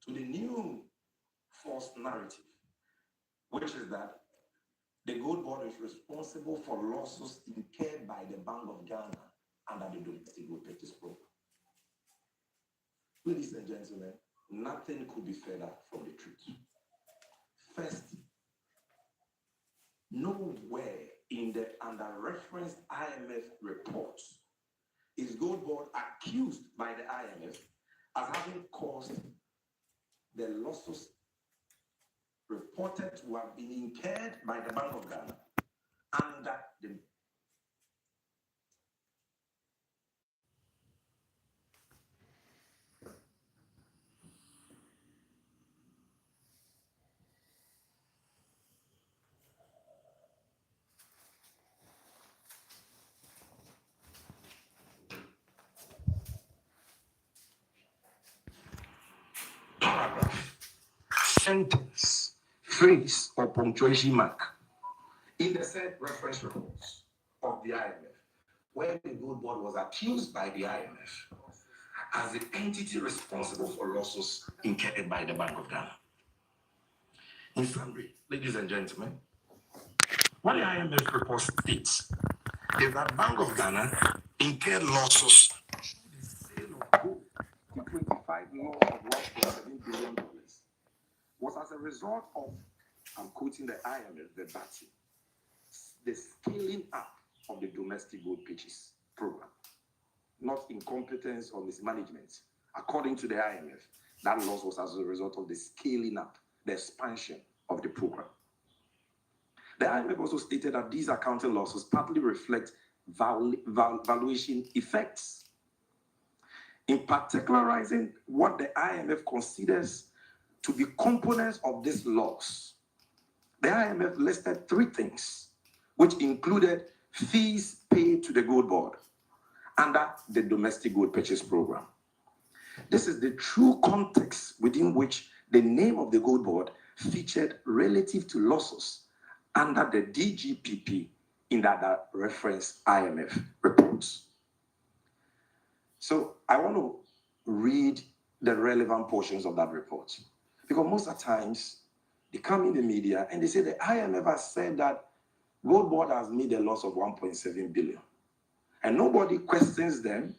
to the new false narrative, which is that the GoldBod is responsible for losses incurred by the Bank of Ghana under the domestic gold purchase program. Ladies and gentlemen, nothing could be further from the truth. First, nowhere in the under-referenced IMF reports is GoldBod accused by the IMF as having caused the losses reported to have been incurred by the Bank of Ghana under the paragraph, sentence, phrase, or punctuation mark in the said reference reports of the IMF, where the GoldBod was accused by the IMF as the entity responsible for losses incurred by the Bank of Ghana. In summary, ladies and gentlemen, what the IMF report states is that Bank of Ghana incurred losses through the sale of gold to 25 loss of $1.7 billion was as a result of, I'm quoting the IMF verbatim, the scaling up of the domestic gold purchase program, not incompetence or mismanagement. According to the IMF, that loss was as a result of the scaling up, the expansion of the program. The IMF also stated that these accounting losses partly reflect valuation effects. In particularizing what the IMF considers to be components of this loss, the IMF listed three things, which included fees paid to the GoldBod under the domestic gold purchase program. This is the true context within which the name of the GoldBod featured relative to losses under the DGPP in that reference IMF reports. So I want to read the relevant portions of that report, because most of the times they come in the media and they say the IMF has said that GoldBod has made a loss of 1.7 billion. And nobody questions them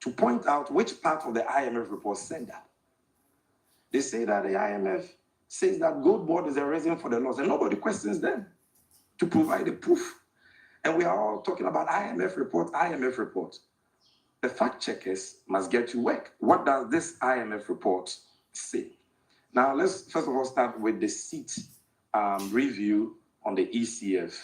to point out which part of the IMF report said that. They say that the IMF says that GoldBod is the reason for the loss, and nobody questions them to provide the proof. And we are all talking about IMF report, IMF report. The fact checkers must get to work. What does this IMF report say? Now, let's first of all start with the seat review on the ECF,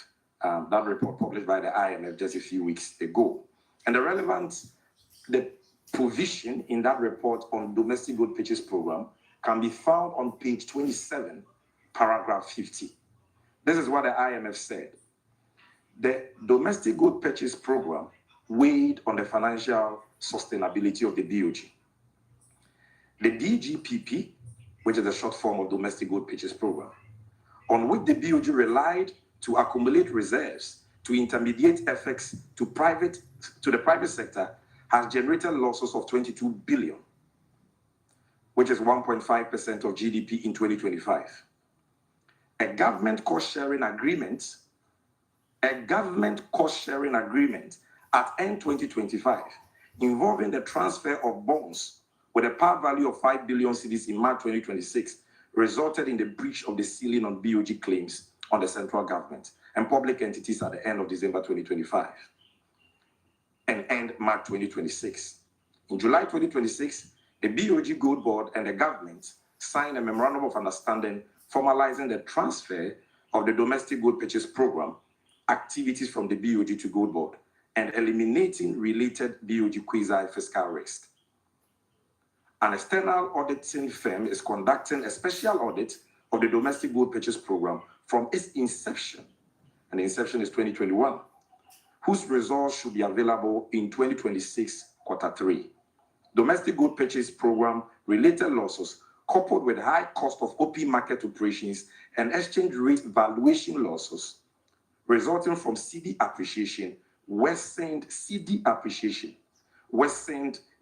that report published by the IMF just a few weeks ago. And the provision in that report on domestic gold purchase program can be found on page 27, paragraph 50. This is what the IMF said. The domestic gold purchase program weighed on the financial sustainability of the BOG. The DGPP, which is the short form of domestic gold purchase program, on which the BOG relied to accumulate reserves to intermediate effects to the private sector, has generated losses of 22 billion, which is 1.5% of GDP in 2025. A government cost-sharing agreement at end 2025 involving the transfer of bonds with a par value of 5 billion cedis in March 2026 resulted in the breach of the ceiling on BOG claims on the central government and public entities at the end of December 2025 and end March 2026. In July 2026, the BOG GoldBod and the government signed a memorandum of understanding formalizing the transfer of the domestic gold purchase program activities from the BOG to GoldBod and eliminating related BOG quasi-fiscal risk. An external auditing firm is conducting a special audit of the domestic gold purchase program from its inception, and the inception is 2021, whose results should be available in 2026 Q3. Domestic gold purchase program related losses coupled with high cost of OP market operations and exchange rate valuation losses resulting from CD appreciation worsened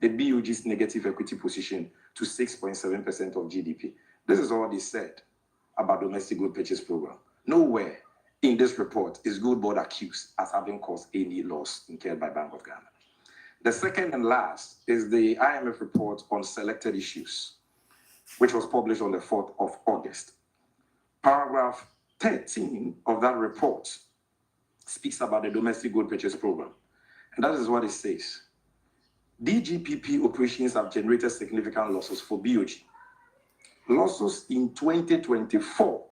the BOG's negative equity position to 6.7% of GDP. This is all they said about domestic good purchase program. Nowhere in this report is GoldBod accused as having caused any loss incurred by Bank of Ghana. The second and last is the IMF report on selected issues, which was published on the 4th of August. Paragraph 13 of that report speaks about the domestic good purchase program. And that is what it says. DGPP operations have generated significant losses for BOG. Losses in 2024